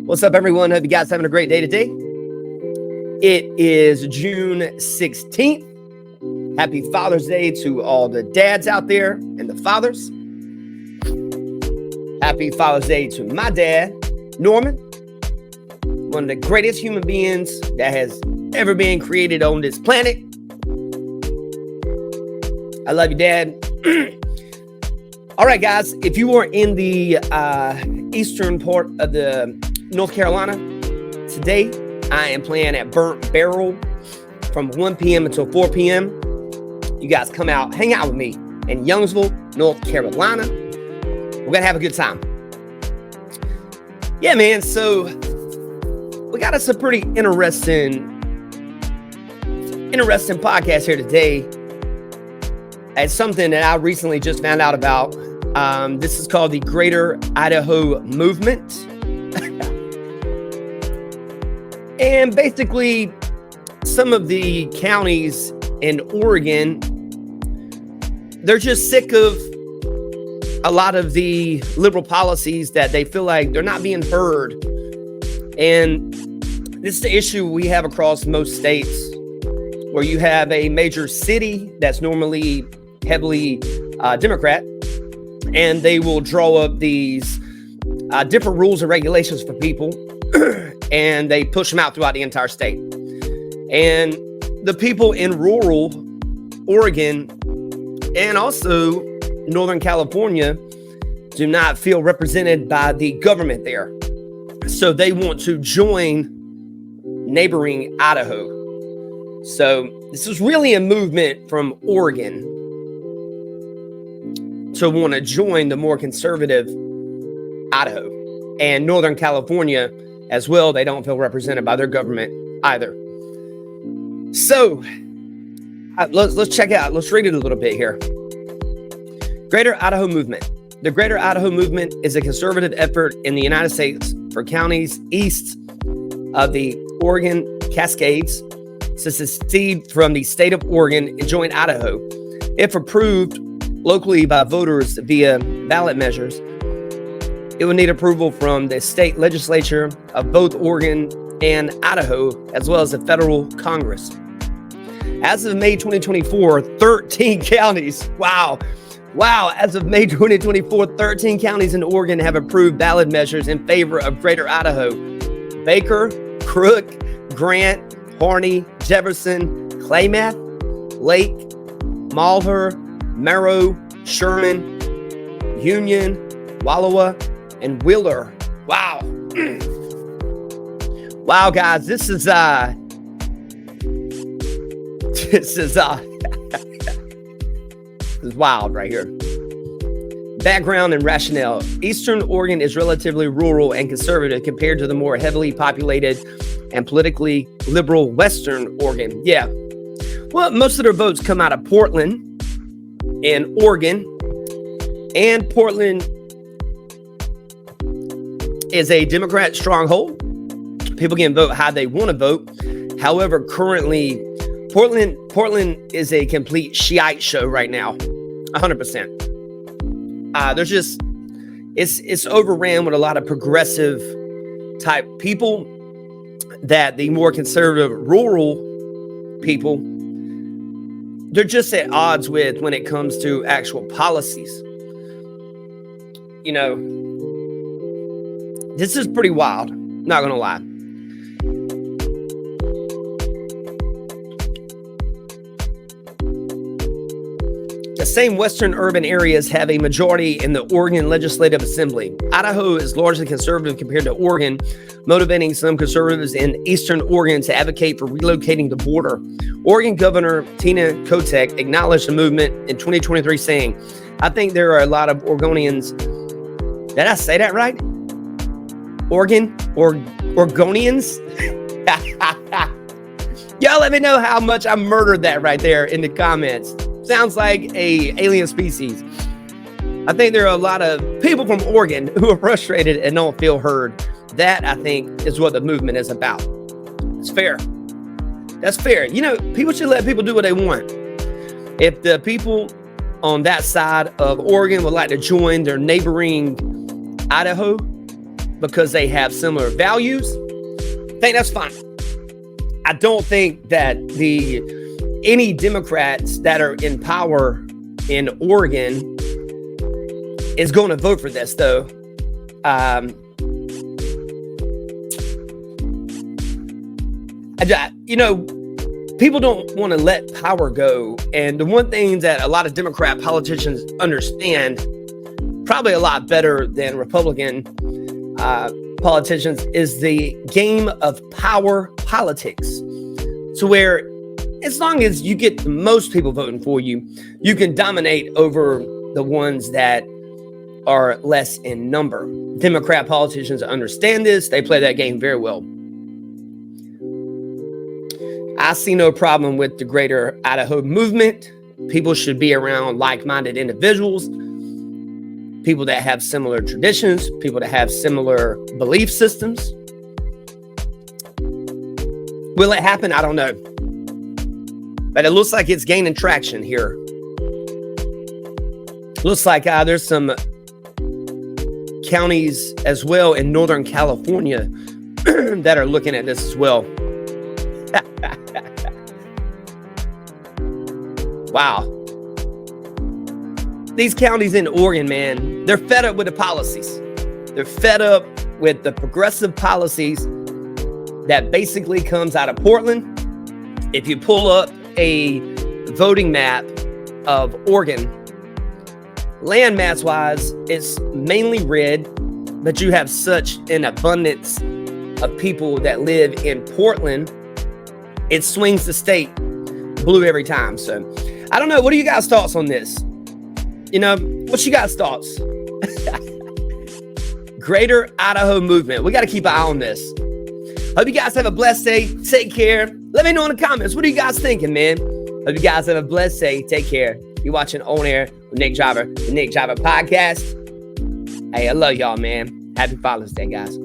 What's up, everyone? Hope you guys having a great day today. It is June 16th. Happy Father's Day to all the dads out there and the fathers. Happy Father's Day to my dad, Norman, one of the greatest human beings that has ever been created on this planet. I love you, Dad. All right, guys, if you are in the eastern part of the North Carolina, today I am playing at Burnt Barrel from 1 p.m. until 4 p.m. You guys come out, hang out with me in Youngsville, North Carolina. We're going to have a good time. Yeah, man, so we got us a pretty interesting podcast here today. It's something that I recently just found out about. This is called the Greater Idaho Movement. And basically, some of the counties in Oregon, they're just sick of a lot of the liberal policies that they feel like they're not being heard. And this is the issue we have across most states, where you have a major city that's normally heavily Democrat, and they will draw up these different rules and regulations for people, and they push them out throughout the entire state. And the people in rural Oregon and also Northern California do not feel represented by the government there. So they want to join neighboring Idaho. So this is really a movement from Oregon to want to join the more conservative Idaho, and Northern California as well. They don't feel represented by their government either. So let's check out. Let's read it a little bit here. Greater Idaho Movement. The Greater Idaho Movement is a conservative effort in the United States for counties east of the Oregon Cascades to secede from the state of Oregon and join Idaho. If approved locally by voters via ballot measures, it would need approval from the state legislature of both Oregon and Idaho, as well as the federal Congress. As of May 2024, 13 counties, wow. As of May 2024, 13 counties in Oregon have approved ballot measures in favor of Greater Idaho. Baker, Crook, Grant, Harney, Jefferson, Klamath, Lake, Malheur, Merrow, Sherman, Union, Wallowa, and Wheeler. Wow. Wow, guys, this is wild right here. Background and rationale. Eastern Oregon is relatively rural and conservative compared to the more heavily populated and politically liberal Western Oregon. Yeah. Well, most of their votes come out of Portland in Oregon, and Portland is a Democrat stronghold. People can vote how they want to vote. However, currently, Portland is a complete Shiite show right now, 100%. There's just it's overran with a lot of progressive type people that the more conservative rural people, they're just at odds with when it comes to actual policies. You know, this is pretty wild, not gonna lie. The same western urban areas have a majority in the Oregon Legislative Assembly. Idaho is largely conservative compared to Oregon, motivating some conservatives in eastern Oregon to advocate for relocating the border. Oregon Governor Tina Kotek acknowledged the movement in 2023, saying, "I think there are a lot of Oregonians." Did I say that right? Oregonians? Y'all let me know how much I murdered that right there in the comments. Sounds like a alien species. I think there are a lot of people from Oregon who are frustrated and don't feel heard. That, I think, is what the movement is about. It's fair. That's fair. You know, people should let people do what they want. If the people on that side of Oregon would like to join their neighboring Idaho, because they have similar values, I think that's fine. I don't think that any Democrats that are in power in Oregon is going to vote for this, though. People don't want to let power go. And the one thing that a lot of Democrat politicians understand, probably a lot better than Republican politicians, is the game of power politics. So where as long as you get the most people voting for you, you can dominate over the ones that are less in number. Democrat politicians understand this. They play that game very well. I see no problem with the Greater Idaho movement. People should be around like-minded individuals, people that have similar traditions, people that have similar belief systems. Will it happen? I don't know. But it looks like it's gaining traction here. Looks like there's some counties as well in Northern California that are looking at this as well. Wow. These counties in Oregon, man, they're fed up with the policies. They're fed up with the progressive policies that basically comes out of Portland. If you pull up a voting map of Oregon, land mass wise, it's mainly red, but you have such an abundance of people that live in Portland, it swings the state blue every time. So I don't know. What are you guys' thoughts on this? What's you guys' thoughts? Greater Idaho movement. We got to keep an eye on this. Hope you guys have a blessed day. Take care. Let me know in the comments. What are you guys thinking, man? Hope you guys have a blessed day. Take care. You're watching On Air with Nick Driver, the Nick Driver podcast. Hey, I love y'all, man. Happy Father's Day, guys.